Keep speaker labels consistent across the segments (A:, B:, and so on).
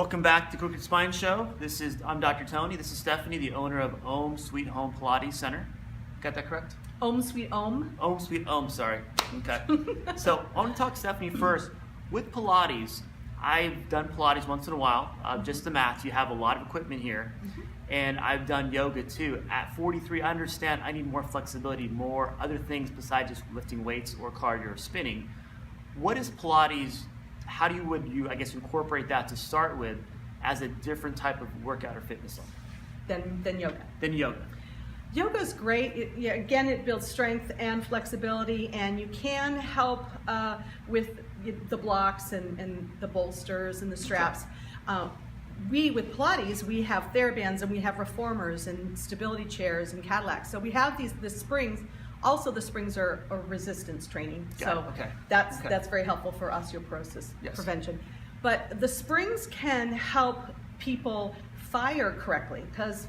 A: Welcome back to Crooked Spine Show. I'm Dr. Tony. This is Stephanie, the owner of Om Sweet Home Pilates Center. Got that correct?
B: Om Sweet Om?
A: Om Sweet Om, sorry. Okay. So I want to talk to Stephanie first. With Pilates, I've done Pilates once in a while, just the mats. You have a lot of equipment here. And I've done yoga too. At 43, I understand I need more flexibility, more other things besides just lifting weights or cardio or spinning. What is Pilates? How would you, I guess, incorporate that to start with as a different type of workout or fitness level?
B: Than yoga.
A: Than yoga.
B: Yoga is great. Again, it builds strength and flexibility, and you can help with the blocks and the bolsters and the straps. Okay. With Pilates, we have TheraBands and we have reformers and stability chairs and Cadillacs. So we have the springs. Also, the springs are resistance training, that's very helpful for osteoporosis prevention. But the springs can help people fire correctly, because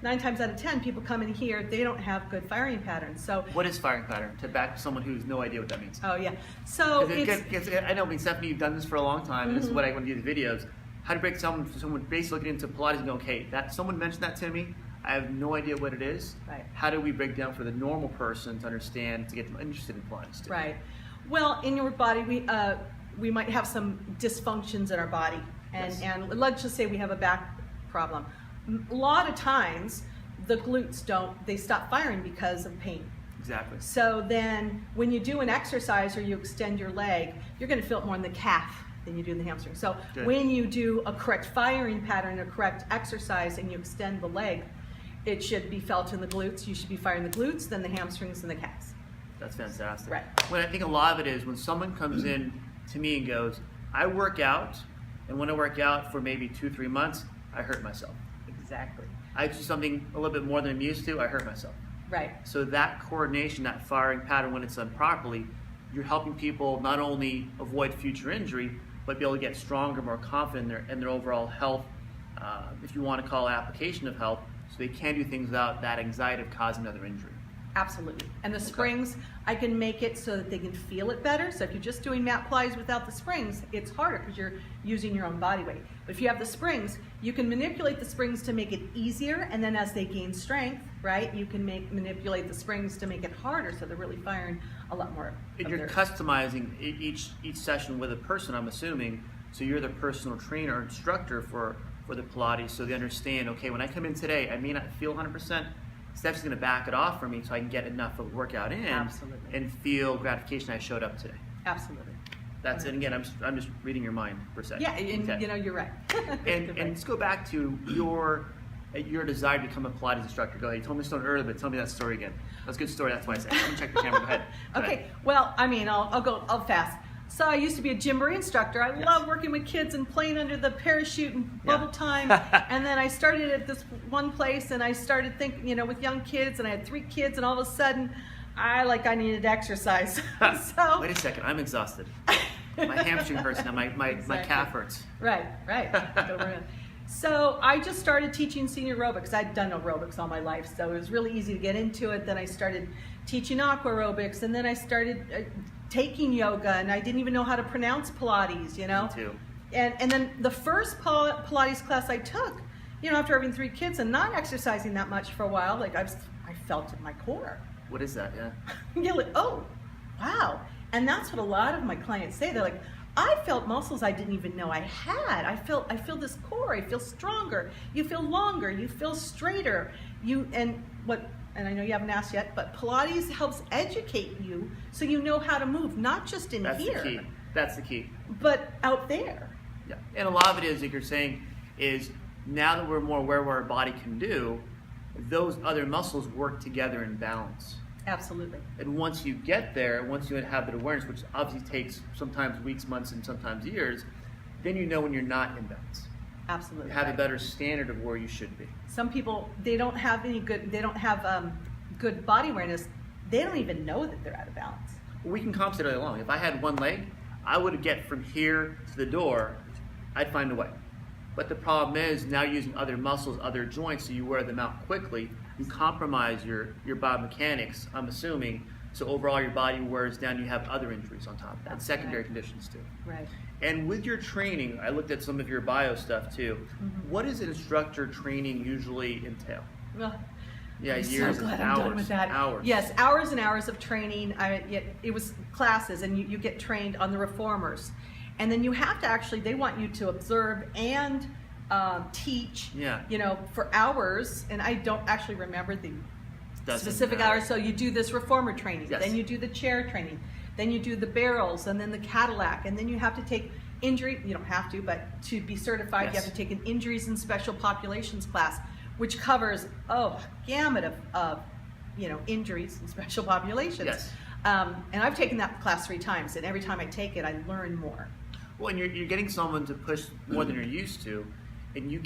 B: 9 times out of 10 people come in here, they don't have good firing patterns. So
A: what is firing pattern? To back someone who's no idea what that means.
B: Oh yeah, so
A: I know, Stephanie, you've done this for a long time, and this is what I want to do the videos. How to break someone basically looking into Pilates and go, okay, someone mentioned that to me. I have no idea what it is.
B: Right.
A: How do we break down for the normal person to understand, to get them interested in Pilates?
B: Right. Well, in your body, we might have some dysfunctions in our body, and let's just say we have a back problem. A lot of times, the glutes they stop firing because of pain.
A: Exactly.
B: So then, when you do an exercise or you extend your leg, you're going to feel it more in the calf than you do in the hamstring. So when you do a correct firing pattern, a correct exercise, and you extend the leg, it should be felt in the glutes. You should be firing the glutes, then the hamstrings, and the calves.
A: That's fantastic.
B: Right.
A: When I think a lot of it is when someone comes in to me and goes, I work out, and when I work out for maybe 2-3 months, I hurt myself.
B: Exactly.
A: I do something a little bit more than I'm used to, I hurt myself.
B: Right.
A: So that coordination, that firing pattern, when it's done properly, you're helping people not only avoid future injury, but be able to get stronger, more confident in their overall health, if you want to call it application of health, so they can do things without that anxiety of causing another injury.
B: Absolutely. And the springs, I can make it so that they can feel it better. So if you're just doing mat Pilates without the springs, it's harder because you're using your own body weight. But if you have the springs, you can manipulate the springs to make it easier, and then as they gain strength, right, you can manipulate the springs to make it harder, so they're really firing a lot more.
A: And you're customizing each session with a person, I'm assuming, so you're the personal trainer or instructor for the Pilates, so they understand, okay, when I come in today, I may not feel 100%, Steph's going to back it off for me so I can get enough of a workout in and feel gratification I showed up today.
B: Absolutely.
A: That's it. Again, I'm just reading your mind for a second.
B: Yeah, and you know, you're right.
A: and let's go back to your desire to become a Pilates instructor. Go ahead. You told me this story earlier, but tell me that story again. That's a good story. That's why I said. Let me check the camera. Go ahead.
B: Okay. Well, I mean, I'll fast. So I used to be a gymboree instructor. I love working with kids and playing under the parachute and bubble time. And then I started at this one place, and I started thinking, you know, with young kids, and I had 3 kids, and all of a sudden, I needed exercise. So
A: wait a second, I'm exhausted. My hamstring hurts now. My calf hurts.
B: Right. So I just started teaching senior aerobics. I'd done aerobics all my life, so it was really easy to get into it. Then I started teaching aqua aerobics, and then I started taking yoga, and I didn't even know how to pronounce Pilates, you know?
A: Me too.
B: And then the first Pilates class I took, you know, after having 3 kids and not exercising that much for a while, like I felt it in my core.
A: What is that? Yeah.
B: You're like, oh, wow. And that's what a lot of my clients say. They're like, I felt muscles I didn't even know I had. I feel this core. I feel stronger. You feel longer. You feel straighter. And I know you haven't asked yet, but Pilates helps educate you so you know how to move, not just in here.
A: That's the key. That's the key.
B: But out there.
A: Yeah. And a lot of it is, like you're saying, is now that we're more aware of what our body can do, those other muscles work together in balance.
B: Absolutely.
A: And once you get there, once you have that awareness, which obviously takes sometimes weeks, months, and sometimes years, then you know when you're not in balance.
B: Absolutely.
A: You have a better standard of where you should be.
B: Some people, they don't have good body awareness. They don't even know that they're out of balance.
A: Well, we can compensate all day long. If I had one leg, I would get from here to the door, I'd find a way. But the problem is now using other muscles, other joints, so you wear them out quickly, you compromise your biomechanics, I'm assuming, So overall, your body wears down. You have other injuries on top of that, and secondary
B: Right.
A: conditions too.
B: Right.
A: And with your training, I looked at some of your bio stuff too. What does an instructor training usually entail?
B: Well,
A: Yeah,
B: I'm
A: years
B: so glad
A: and
B: I'm
A: hours.
B: done with that.
A: Hours.
B: Yes, hours and hours of training. It was classes, and you get trained on the reformers. And then you have to actually, they want you to observe and teach,
A: Yeah.
B: for hours. And I don't actually remember the
A: Doesn't
B: specific
A: matter.
B: hours. So you do this reformer training,
A: Yes.
B: then you do the chair training, then you do the barrels, and then the Cadillac, and then you have to take injury, you don't have to, but to be certified, you
A: Yes.
B: have to take an injuries and special populations class, which covers a gamut of injuries and special populations.
A: Yes.
B: And I've taken that class 3 times, and every time I take it, I learn more.
A: Well, and you're getting someone to push more than you're used to, and you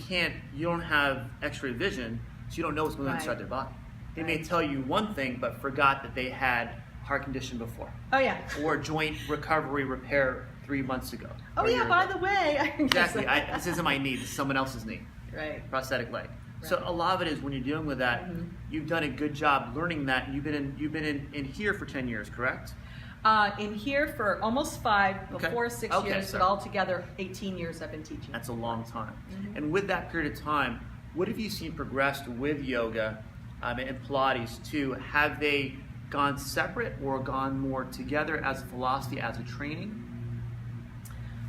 A: don't have X-ray vision, so you don't know what's going on inside
B: Right.
A: their body. They may
B: Right.
A: tell you one thing, but forgot that they had heart condition before,
B: Oh yeah.
A: or joint recovery repair 3 months ago.
B: Oh
A: or a
B: yeah.
A: year
B: By
A: ago.
B: the way.
A: Exactly. This isn't my knee. This is someone else's knee.
B: Right.
A: Prosthetic leg. So a lot of it is when you're dealing with that, you've done a good job learning that. You've been in here for 10 years, correct?
B: In here for almost 5,
A: Okay.
B: before 6
A: Okay,
B: years,
A: so-
B: but altogether 18 years I've been teaching.
A: That's a long time. And with that period of time, what have you seen progressed with yoga and Pilates too? Have they gone separate or gone more together as a philosophy, as a training?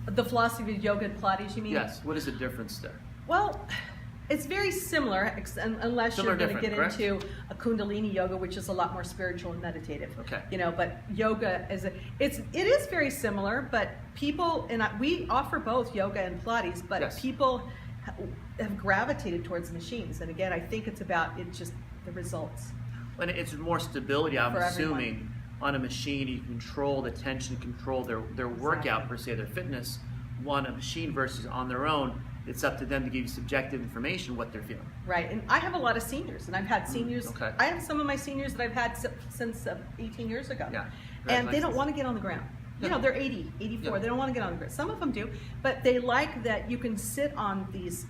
B: The philosophy of yoga and Pilates, you mean?
A: Yes. What is the difference there?
B: Well, it's very similar, unless
A: Similar,
B: you're going to get
A: different,
B: into a Kundalini yoga, which is a lot more spiritual and meditative.
A: Okay.
B: But yoga it is very similar, but people, we offer both yoga and Pilates, but
A: Yes.
B: people have gravitated towards machines. And again, I think it's just the results.
A: And it's more stability, I'm
B: For everyone.
A: assuming. On a machine, you control the tension, control their workout per se, their fitness. On a machine versus on their own, it's up to them to give you subjective information what they're feeling.
B: Right, and I have a lot of seniors, and I've had seniors.
A: okay.
B: I have some of my seniors that I've had since 18 years ago.
A: Yeah.
B: And they
A: Congratulations.
B: don't want to get on the ground.
A: Yeah.
B: They're 80, 84.
A: Yeah.
B: They don't want to get on the ground. Some of them do, but they like that you can sit on these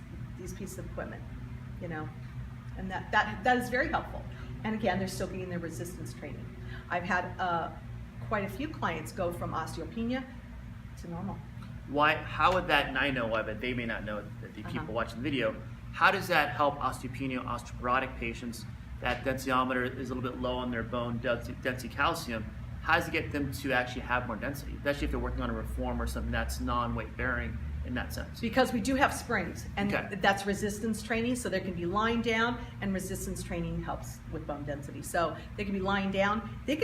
B: pieces of equipment, and that is very helpful. And again, they're still getting their resistance training. I've had quite a few clients go from osteopenia to normal.
A: Why? How would that? And I know why, but they may not know that the people watching the video. How does that help osteopenia, osteoporotic patients? That densiometer is a little bit low on their bone density calcium. How does it get them to actually have more density, especially if they're working on a reform or something that's non-weight bearing in that sense?
B: Because we do have springs, and
A: Okay.
B: that's resistance training, so there can be lying down, and resistance training helps with bone density. So they can be lying down, they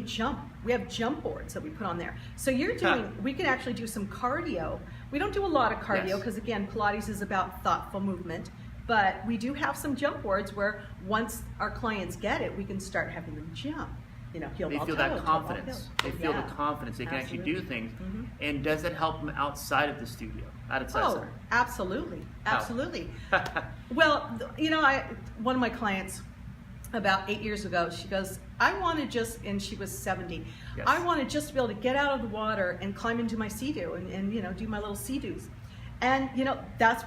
B: jump. We have jump boards that we put on there. So we can actually do some cardio. We don't do a lot of cardio
A: Yes.
B: because again, Pilates is about thoughtful movement, but we do have some jump boards where once our clients get it, we can start having them jump. Heel
A: They
B: ball
A: feel
B: toe,
A: that
B: toe ball
A: confidence.
B: toe.
A: They feel
B: Yeah.
A: the confidence. They can actually do
B: Absolutely.
A: things. And does it help them outside of the studio, outside
B: Oh,
A: center?
B: absolutely,
A: How?
B: absolutely. Well, one of my clients about 8 years ago, she goes, I want to and she was 70.
A: Yes.
B: I want to just be able to get out of the water and climb into my sea-doo and do my little sea-doos. And that's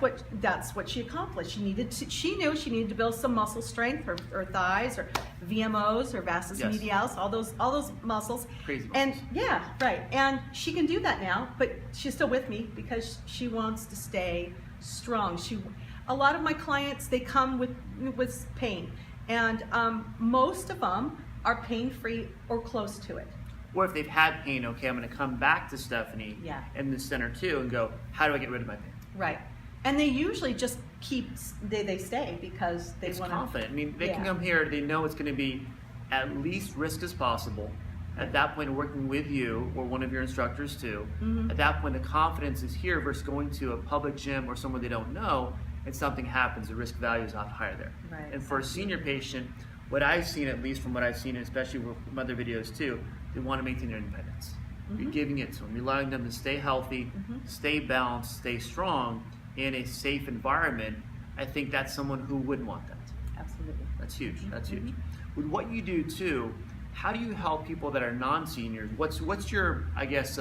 B: what she accomplished. She knew she needed to build some muscle strength, her thighs, or VMOs, or vastus
A: Yes.
B: medialis, all those muscles.
A: Crazy
B: And
A: muscles.
B: yeah, right. And she can do that now, but she's still with me because she wants to stay strong. A lot of my clients, they come with pain, and most of them are pain-free or close to it.
A: Or if they've had pain, okay, I'm going to come back to Stephanie
B: Yeah.
A: in the center too and go, how do I get rid of my pain?
B: Right. And they usually just they stay because they
A: It's
B: want to.
A: confident. I mean, they can
B: Yeah.
A: come here, they know it's going to be at least risk as possible. At that point, working with you or one of your instructors too, at that point, the confidence is here versus going to a public gym or somewhere they don't know and something happens, the risk value is a lot higher there.
B: Right.
A: And for a senior patient, what I've seen, at least from what I've seen, especially with other videos too, they want to maintain their independence. You're giving it to them. You're allowing them to stay healthy, stay balanced, stay strong in a safe environment. I think that's someone who would want that.
B: Absolutely.
A: That's huge. That's huge. With what you do too, how do you help people that are non-seniors? What's your, I guess,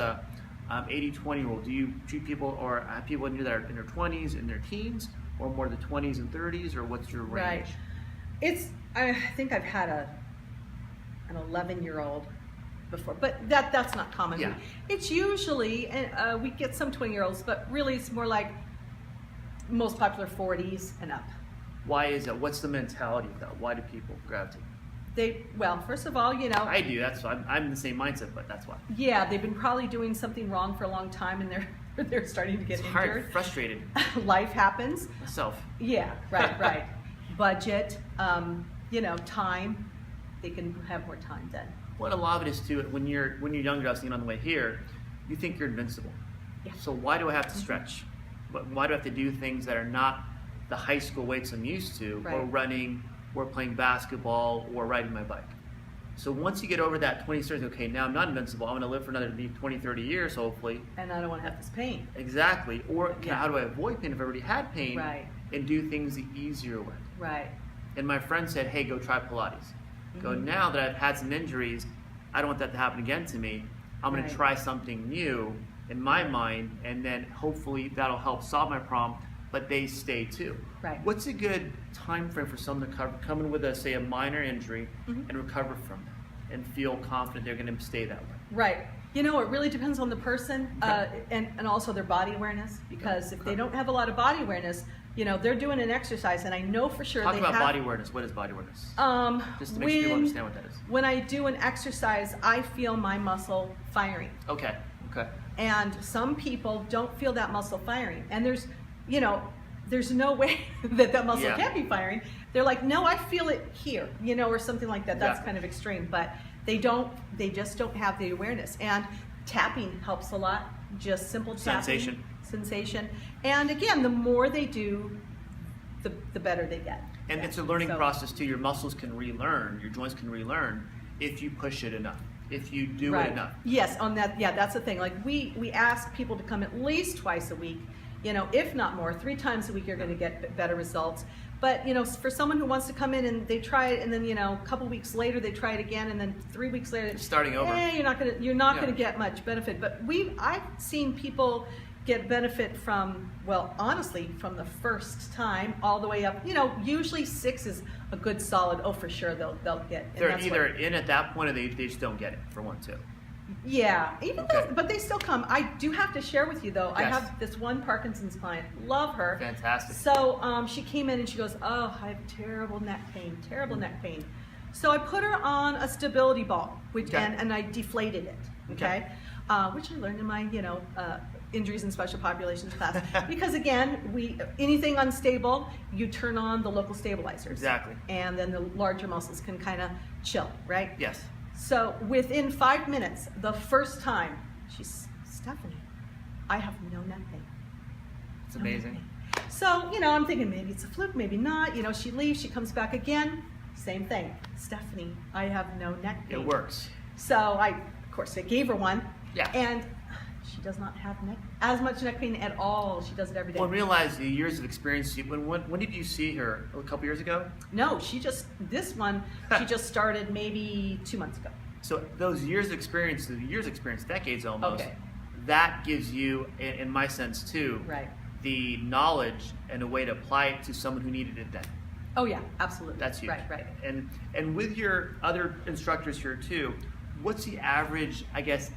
A: 80-20 rule? Do you treat people or have people in here that are in their 20s, in their teens, or more the 20s and 30s, or what's your range?
B: Right. I think I've had an 11-year-old before, but that's not common.
A: Yeah.
B: It's usually, we get some 20-year-olds, but really it's more like most popular 40s and up.
A: Why is it? What's the mentality of that? Why do people gravitate?
B: Well, first of all,
A: I do. That's why I'm in the same mindset, but that's why.
B: Yeah, they've been probably doing something wrong for a long time, and they're starting to get
A: It's
B: injured.
A: hard, frustrated.
B: Life happens.
A: Myself.
B: Yeah, right. Budget, time. They can have more time then.
A: What a lot of it is too. When you're younger, I was thinking on the way here, you think you're invincible.
B: Yeah.
A: So why do I have to stretch? Why do I have to do things that are not the high school weights I'm used to,
B: Right.
A: or running, or playing basketball, or riding my bike? So once you get over that 20 years, okay, now I'm not invincible. I'm going to live for another 20, 30 years, hopefully.
B: And I don't want to have this pain.
A: Exactly. Or
B: Yeah.
A: how do I avoid pain if I already had pain?
B: Right.
A: And do things the easier way.
B: Right.
A: And my friend said, hey, go try Pilates. Go,
B: Mhm.
A: now that I've had some injuries, I don't want that to happen again to me. I'm going
B: Right.
A: to try something new in my mind, and then hopefully that'll help solve my problem, but they stay too.
B: Right.
A: What's a good time frame for someone to come in with, say, a minor injury
B: Mhm.
A: and recover from that and feel confident they're going to stay that way?
B: Right. It really depends on the person,
A: Okay.
B: and also their body awareness, because if they
A: Okay.
B: don't have a lot of body awareness, they're doing an exercise, and I know for sure
A: Talk
B: they
A: about
B: have...
A: body awareness. What is body awareness? Just to make sure people understand what that is.
B: When I do an exercise, I feel my muscle firing.
A: Okay.
B: And some people don't feel that muscle firing. And there's no way that muscle
A: Yeah.
B: can't be firing. They're like, no, I feel it here, or something like that. That's
A: Yeah.
B: kind of extreme, but they just don't have the awareness. And tapping helps a lot, just simple tapping. Sensation. And again, the more they do, the better they get.
A: And
B: Yeah.
A: it's a learning
B: So-
A: process too. Your muscles can relearn, your joints can relearn if you push it enough, if you do
B: Right.
A: it enough.
B: Yes, on that. Yeah, that's the thing. Like we ask people to come at least twice a week, if not more. 3 times a week, you're going to get better results. But for someone who wants to come in and they try it, and then a couple weeks later they try it again, and then 3 weeks later,
A: Starting over.
B: you're not going
A: Yeah.
B: to get much benefit. But I've seen people get benefit from, well, honestly, from the first time all the way up. Usually 6 is a good solid. Oh, for sure they'll get. And
A: They're
B: that's
A: either
B: what-
A: in at that point or they just don't get it for one too.
B: Yeah, even
A: Okay.
B: though, but they still come. I do have to share with you though. I
A: Yes.
B: have this one Parkinson's client. Love her.
A: Fantastic.
B: So she came in and she goes, "Oh, I have terrible neck pain. So I put her on a stability ball,
A: Okay.
B: and I deflated it. Okay, which I learned in my injuries in special populations class. Because again, anything unstable, you turn on the local stabilizers.
A: Exactly.
B: And then the larger muscles can kind of chill, right?
A: Yes.
B: So within 5 minutes, the first time, she's, Stephanie, I have no neck pain.
A: It's
B: No neck
A: amazing.
B: pain. So, I'm thinking maybe it's a fluke, maybe not. She leaves, she comes back again, same thing. Stephanie, I have no neck pain.
A: It works.
B: So of course, I gave her one.
A: Yeah.
B: And she does not have as much neck pain at all. She does it every day.
A: Well, realize the years of experience. When did you see her? A couple years ago?
B: No, she just started maybe 2 months ago.
A: So those years of experience, decades almost,
B: Okay.
A: that gives you, in my sense too,
B: Right.
A: the knowledge and a way to apply it to someone who needed it then.
B: Oh yeah, absolutely.
A: That's huge.
B: Right.
A: And with your other instructors here too, what's the average,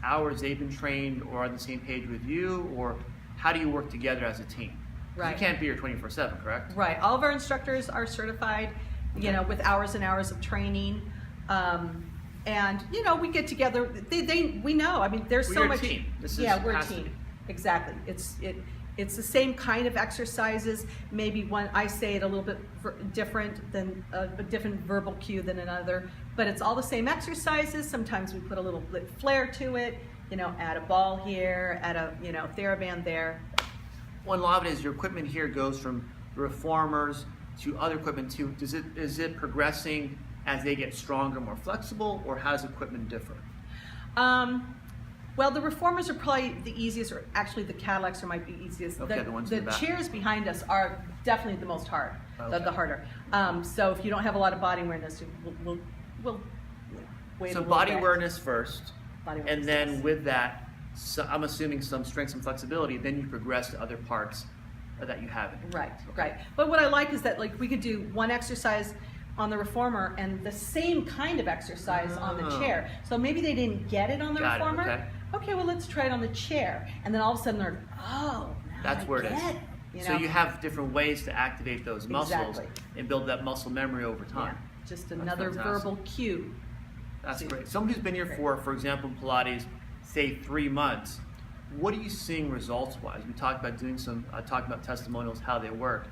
A: hours they've been trained or on the same page with you, or how do you work together as a team? 'Cause
B: Right.
A: You can't be here 24/7, correct?
B: Right. All of our instructors are certified, with hours and hours of training. And we get together. We know. I mean, there's
A: Well,
B: so
A: you're a
B: much.
A: team. This
B: we're a
A: has to
B: team.
A: be.
B: Exactly. It's the same kind of exercises. Maybe one I say it a little bit different than a different verbal cue than another, but it's all the same exercises. Sometimes we put a little bit flair to it. Add a ball here, add a TheraBand there.
A: One lot of it is your equipment here goes from reformers to other equipment too. Is it progressing as they get stronger, more flexible, or how does equipment differ?
B: Well, the reformers are probably the easiest, or actually the Cadillacs might be easiest.
A: Okay, the ones in the back.
B: chairs behind us are definitely the most hard,
A: Okay.
B: the harder. So if you don't have a lot of body awareness, we'll wait
A: So
B: a little
A: body
B: bit.
A: awareness first,
B: Body
A: and
B: awareness,
A: then
B: yes.
A: with that, I'm assuming some strength, some flexibility, then you progress to other parts that you have.
B: Right. But what I like is that we could do one exercise on the reformer and the same kind of exercise on the chair. So maybe they didn't get it on the reformer.
A: Okay.
B: Okay, well, let's try it on the chair. And then all of a sudden they're, oh, now
A: That's
B: I
A: where it is.
B: get it. You
A: So
B: know?
A: you have different ways to activate those muscles and build that muscle memory over time.
B: Yeah, just another
A: fantastic.
B: verbal cue.
A: That's great. Someone who's been here for example, Pilates, say 3 months, what are you seeing results-wise? We talked about doing talking about testimonials, how they work.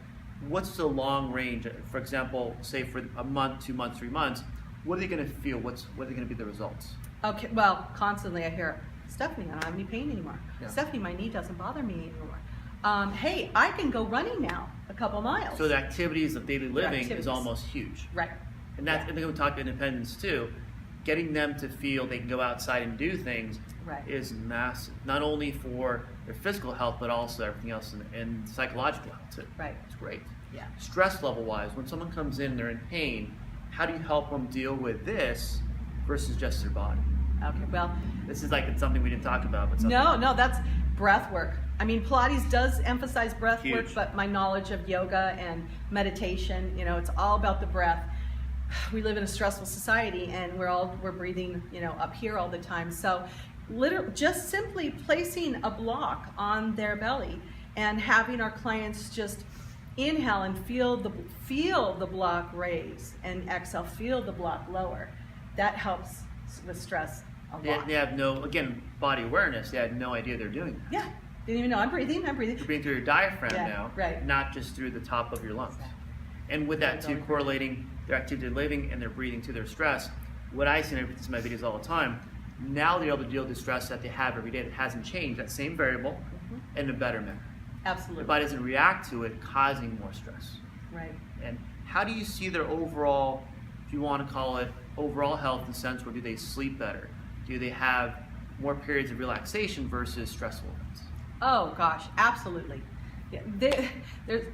A: What's the long range? For example, say for a month, 2 months, 3 months, what are they going to feel? What are going to be the results?
B: Okay, well, constantly I hear, Stephanie, I don't have any pain anymore.
A: Yeah.
B: Stephanie, my knee doesn't bother me anymore. Hey, I can go running now a couple miles.
A: So the activities of daily living is almost huge.
B: Right.
A: And that's, and then we talk to independents too. Getting them to feel they can go outside and do things is massive. Not only for their physical health, but also everything else and psychological health too.
B: Right.
A: It's great.
B: Yeah.
A: Stress level wise, when someone comes in, they're in pain, how do you help them deal with this versus just their body?
B: Okay, well.
A: This is like it's something we didn't talk about, but something.
B: No, that's breath work. I mean, Pilates does emphasize breath work, but my knowledge of yoga and meditation, it's all about the breath. We live in a stressful society, and we're breathing, up here all the time. So, just simply placing a block on their belly and having our clients just inhale and feel the block raise, and exhale, feel the block lower. That helps with stress a lot.
A: They have no, again, body awareness. They had no idea they're doing that.
B: Yeah, didn't even know. I'm breathing.
A: You're breathing through your diaphragm now, not just through the top of your lungs.
B: Exactly.
A: And with that too, correlating their activity of living and their breathing to their stress, what I see, and I repeat this in my videos all the time, now they're able to deal with the stress that they have every day that hasn't changed, that same variable, in a better manner.
B: Absolutely.
A: The body doesn't react to it, causing more stress.
B: Right.
A: And how do you see their overall, if you want to call it, overall health in the sense where do they sleep better? Do they have more periods of relaxation versus stressful events?
B: Oh gosh, absolutely. Yeah, there's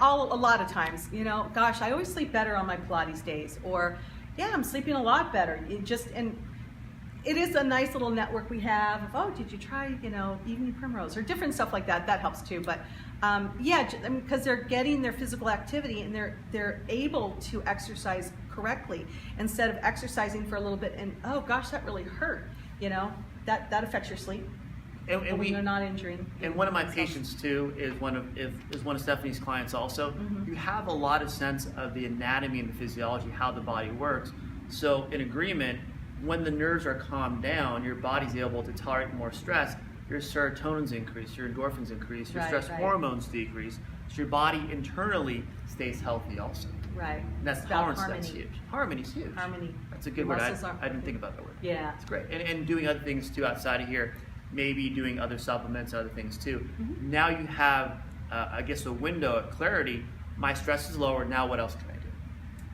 B: a lot of times, gosh, I always sleep better on my Pilates days, or yeah, I'm sleeping a lot better. And it is a nice little network we have. Oh, did you try, evening primrose or different stuff like that? That helps too. But because they're getting their physical activity and they're able to exercise correctly instead of exercising for a little bit and oh gosh, that really hurt. That affects your sleep. And when they're not injuring.
A: And one of my patients too is one of Stephanie's clients also. You have a lot of sense of the anatomy and the physiology, how the body works. So in agreement, when the nerves are calmed down, your body's able to tolerate more stress. Your serotonins increase, your endorphins increase, your stress hormones decrease. So your body internally stays healthy also.
B: Right.
A: And that's tolerance. That's huge. Harmony's huge.
B: Harmony.
A: That's a good word. I didn't think about that word.
B: Yeah.
A: It's great. And doing other things too outside of here. Maybe doing other supplements, other things too. Now you have, I guess, a window of clarity. My stress is lower. Now what else can I do?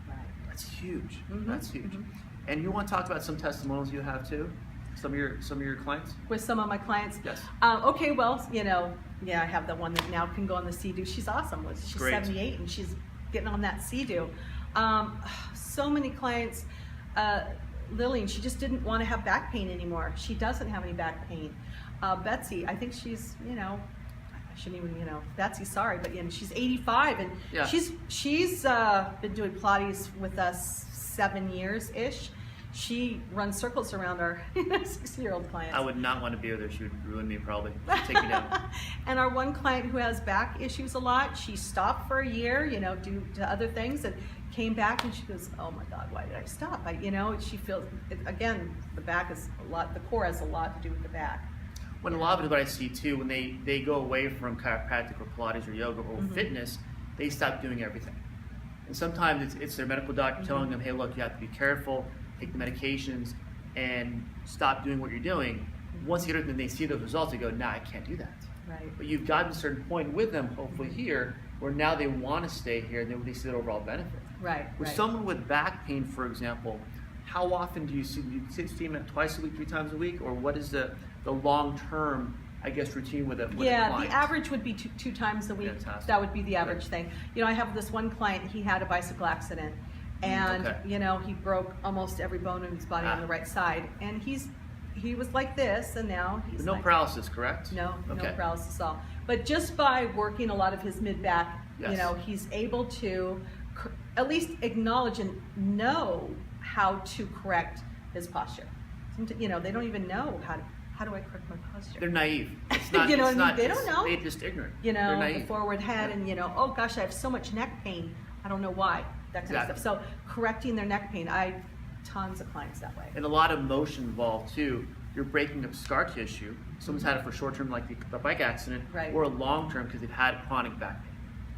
B: Right.
A: That's huge. That's huge. And you want to talk about some testimonials you have too? Some of your clients?
B: With some of my clients?
A: Yes.
B: Okay, well, I have the one that now can go on the Sea-Doo. She's awesome. She's
A: great.
B: 78 and she's getting on that Sea-Doo. So many clients. Lillian, she just didn't want to have back pain anymore. She doesn't have any back pain. Betsy, I think she's, I shouldn't even, Betsy, sorry, but she's 85 and she's been doing Pilates with us 7 years-ish. She runs circles around our 60-year-old clients.
A: I would not want to be with her. She would ruin me probably. Take me down.
B: And our one client who has back issues a lot, she stopped for a year, due to other things, and came back and she goes, oh my God, why did I stop? She feels, again, the back is the core has a lot to do with the back.
A: When a lot of it, what I see too, when they go away from chiropractic or Pilates or yoga or fitness, they stop doing everything. And sometimes it's their medical doctor telling them, hey, look, you have to be careful, take the medications, and stop doing what you're doing. Once you get it, then they see those results, they go, nah, I can't do that.
B: Right.
A: But you've gotten to a certain point with them, hopefully here, where now they want to stay here and they see the overall benefit.
B: Right.
A: With someone with back pain, for example, how often do you see them twice a week, 3 times a week, or what is the long-term, I guess, routine with a client?
B: The average would be two times a week.
A: Fantastic.
B: That would be the average thing. I have this one client, he had a bicycle accident, and he broke almost every bone in his body on the right side, and he was like this, and now he's
A: no paralysis, correct?
B: No paralysis at all. But just by working a lot of his mid-back, he's able to at least acknowledge and know how to correct his posture. You know, they don't even know how do I correct my posture.
A: They're naive. It's not,
B: you know,
A: it's not,
B: they don't know.
A: They're just ignorant.
B: You
A: They're
B: know,
A: naive.
B: the forward head, and you know, oh gosh, I have so much neck pain. I don't know why. That kind of stuff. So correcting their neck pain, I tons of clients that way.
A: And a lot of motion involved too. You're breaking up scar tissue. Someone's had it for short term, like the bike accident,
B: right.
A: or long term because they've had chronic back pain.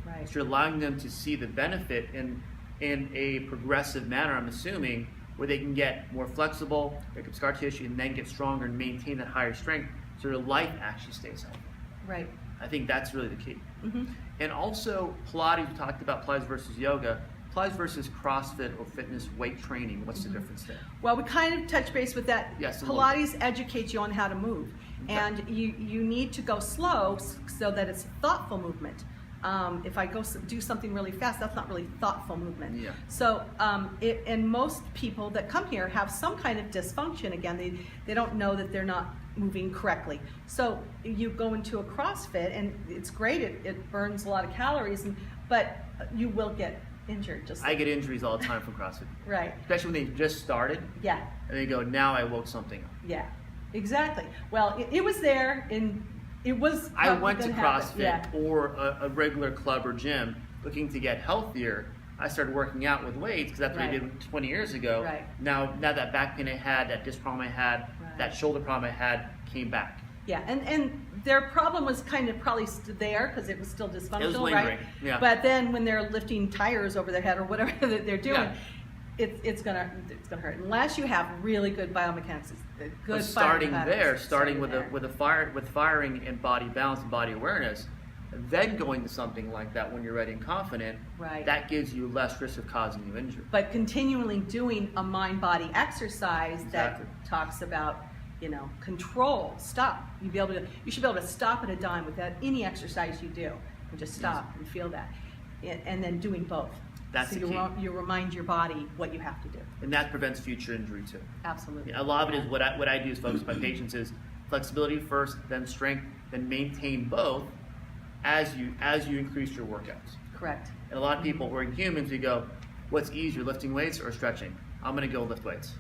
B: Right.
A: So you're allowing them to see the benefit in a progressive manner, I'm assuming, where they can get more flexible, break up scar tissue, and then get stronger and maintain that higher strength so their life actually stays healthy.
B: Right.
A: I think that's really the key.
B: Mm-hmm.
A: And also Pilates, we talked about Pilates versus yoga. Pilates versus CrossFit or fitness weight training, what's the difference there?
B: Well, we kind of touch base with that.
A: Yes,
B: Pilates educates you on how to move.
A: Okay.
B: And you need to go slow so that it's thoughtful movement. If I go do something really fast, that's not really thoughtful movement.
A: Yeah.
B: So, and most people that come here have some kind of dysfunction. Again, they don't know that they're not moving correctly. So you go into a CrossFit, and it's great. It burns a lot of calories, but you will get injured.
A: I get injuries all the time from CrossFit.
B: Right.
A: Especially when they just started.
B: Yeah.
A: And they go, now I woke something up.
B: Yeah. Exactly. Well, it was there, and it was.
A: I went to CrossFit
B: yeah.
A: or a regular club or gym looking to get healthier. I started working out with weights because that's what I did 20 years ago.
B: Right.
A: Now that back pain I had, that disc problem I had, that shoulder problem I had came back.
B: Yeah, and their problem was kind of probably there because it was still dysfunctional,
A: it was lingering.
B: right?
A: Yeah.
B: But then when they're lifting tires over their head or whatever that they're doing, it's gonna hurt unless you have really good biomechanics. Good
A: starting
B: biomechanics.
A: with firing and body balance and body awareness, then going to something like that when you're ready and confident, that gives you less risk of causing you injury.
B: But continually doing a mind-body exercise that talks about, you know, control, stop. You should be able to stop at a dime without any exercise you do, and just stop and feel that, and then doing both.
A: That's
B: so
A: the key.
B: You remind your body what you have to do.
A: And that prevents future injury too.
B: Absolutely.
A: A lot of it is what I do is focus my patients is flexibility first, then strength, then maintain both as you increase your workouts.
B: Correct.
A: And a lot of people, we're humans, we go, what's easier, lifting weights or stretching? I'm going to go lift weights.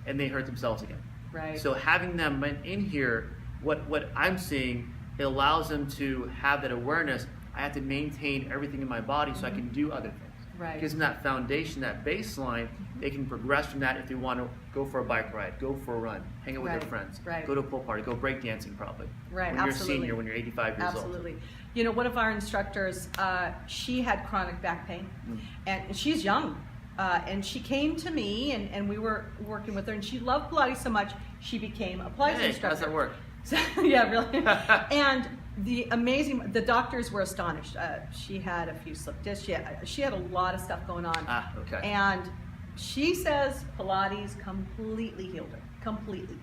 A: And they hurt themselves again.
B: Right.
A: So having them in here, what I'm seeing, it allows them to have that awareness. I have to maintain everything in my body so I can do other things.
B: Right.
A: Gives them that foundation, that baseline. They can progress from that if they want to go for a bike ride, go for a run, hang out with their friends, go to a pool party, go breakdancing probably.
B: Right,
A: when you're a senior, when you're 85 years old.
B: Absolutely. You know, one of our instructors, she had chronic back pain, and she's young. And she came to me, and we were working with her, and she loved Pilates so much, she became a Pilates instructor.
A: How does that work?
B: So, yeah, really. And the doctors were astonished. She had a few slip discs. She had a lot of stuff going on.
A: Okay.
B: And she says Pilates completely healed her. Completely.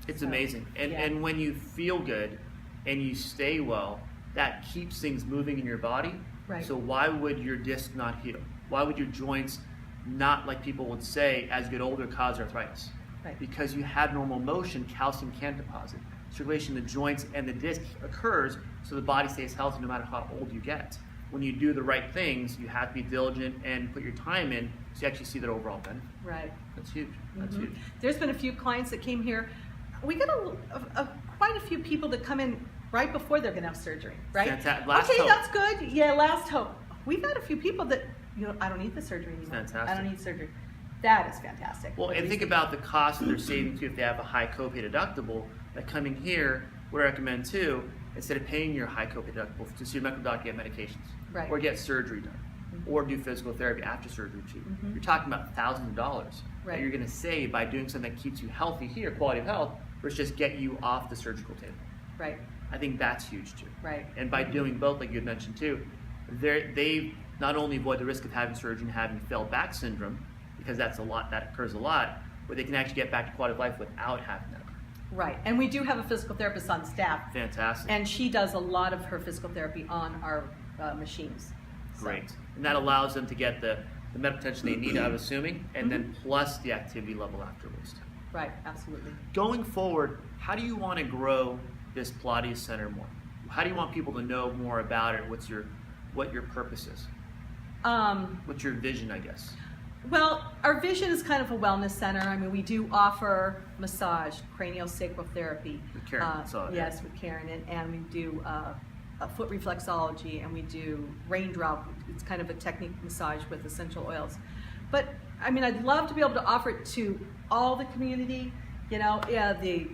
A: It's amazing. And when you feel good and you stay well, that keeps things moving in your body.
B: Right.
A: So why would your disc not heal? Why would your joints not, like people would say, as you get older, cause arthritis?
B: Right.
A: Because you have normal motion, calcium can't deposit. Circulation in the joints and the disc occurs so the body stays healthy no matter how old you get. When you do the right things, you have to be diligent and put your time in so you actually see that overall benefit.
B: Right.
A: That's huge. That's huge.
B: There's been a few clients that came here. We got quite a few people that come in right before they're going to have surgery, right?
A: Last
B: hope.
A: That's
B: good. Yeah, last hope. We've had a few people that, I don't need the surgery anymore.
A: Fantastic.
B: I don't need surgery. That is fantastic.
A: Well, and think about the cost that they're saving too if they have a high copay deductible. That coming here, what I recommend too, instead of paying your high copay deductible, to see your medical doctor, get medications, or get surgery done, or do physical therapy after surgery too. You're talking about thousands of dollars that you're going to save by doing something that keeps you healthy here, quality of health, versus just get you off the surgical table.
B: Right.
A: I think that's huge too.
B: Right.
A: And by doing both, like you had mentioned too, they not only avoid the risk of having surgery and having failed back syndrome, because that occurs a lot, but they can actually get back to quality of life without having that.
B: Right, and we do have a physical therapist on staff.
A: Fantastic.
B: And she does a lot of her physical therapy on our machines.
A: Great. And that allows them to get the medical attention they need, I'm assuming, and then plus the activity level afterwards.
B: Right, absolutely.
A: Going forward, how do you want to grow this Pilates Center more? How do you want people to know more about it? What your purpose is? What's your vision, I guess?
B: Well, our vision is kind of a wellness center. I mean, we do offer massage, craniosacral therapy.
A: With Karen,
B: yes, with Karen, and we do foot reflexology, and we do raindrop. It's kind of a technique massage with essential oils. But I mean, I'd love to be able to offer it to all the community. You know, yeah, the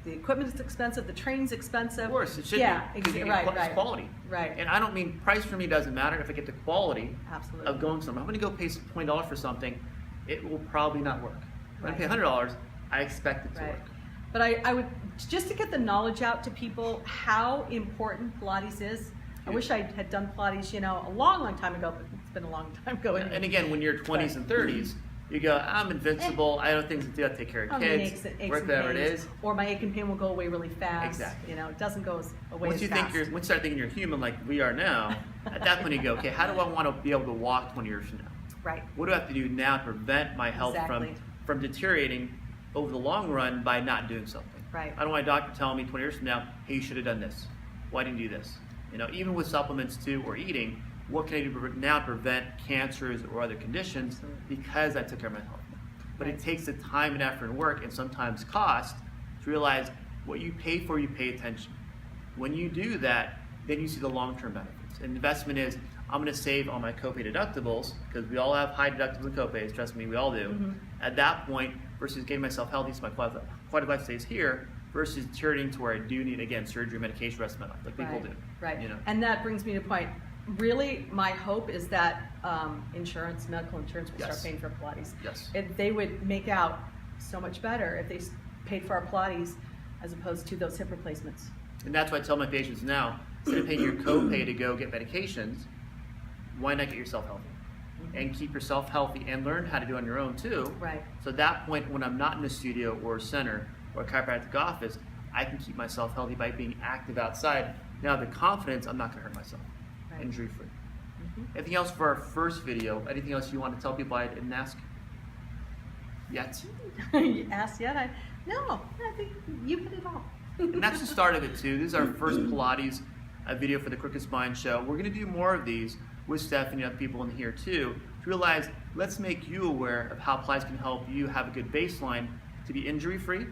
B: equipment is expensive, the training's expensive.
A: Of course, it should be.
B: Right.
A: Quality.
B: Right.
A: And I don't mean price for me doesn't matter if I get the quality
B: Absolutely.
A: of going somewhere. I'm going to go pay $20 for something, it will probably not work. When I pay $100, I expect it to work.
B: But I would, just to get the knowledge out to people how important Pilates is. I wish I had done Pilates, you know, a long time ago, but it's been a long time ago.
A: And again, when you're 20s and 30s, you go, I'm invincible, I have things to do, I take care of kids, whatever it is.
B: Or my ache and pain will go away really fast.
A: Exactly.
B: You know, it doesn't go away
A: once
B: as fast.
A: Once you start thinking you're human like we are now, at that point you go, okay, how do I want to be able to walk 20 years from now?
B: Right.
A: What do I have to do now to prevent my health from deteriorating over the long run by not doing something?
B: Right.
A: I don't want a doctor telling me 20 years from now, hey, you should have done this. Why didn't you do this? You know, even with supplements too or eating, what can I do now to prevent cancers or other conditions because I took care of my health? But it takes the time and effort and work and sometimes cost to realize what you pay for, you pay attention. When you do that, then you see the long-term benefits. And investment is, I'm going to save on my copay deductibles because we all have high deductibles and copays, trust me, we all do.
B: Mm-hmm.
A: At that point, versus getting myself healthy so my quality of life stays here, versus turning to where I do need, again, surgery, medication, rest of my life, like people do.
B: Right.
A: You know?
B: And that brings me to a point. Really, my hope is that medical insurance will start paying for Pilates.
A: Yes.
B: They would make out so much better if they paid for our Pilates as opposed to those hip replacements.
A: And that's why I tell my patients now, instead of paying your copay to go get medications, why not get yourself healthy? Mm-hmm. And keep yourself healthy and learn how to do it on your own too.
B: Right.
A: So at that point, when I'm not in a studio or a center or a chiropractic office, I can keep myself healthy by being active outside. Now the confidence, I'm not going to hurt myself. Right. Injury free. Mm-hmm. Anything else for our first video? Anything else you want to tell people I didn't ask yet?
B: You asked yet? No, I think you hit it all.
A: And that's the start of it too. This is our first Pilates video for the Crooked Spine Show. We're going to do more of these with Stephanie and other people in here too, to realize, let's make you aware of how Pilates can help you have a good baseline to be injury free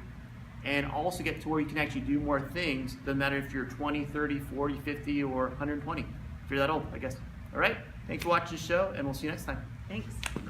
A: and also get to where you can actually do more things. Doesn't matter if you're 20, 30, 40, 50, or 120. If you're that old, I guess. All right? Thanks for watching the show, and we'll see you next time.
B: Thanks.
A: Cool.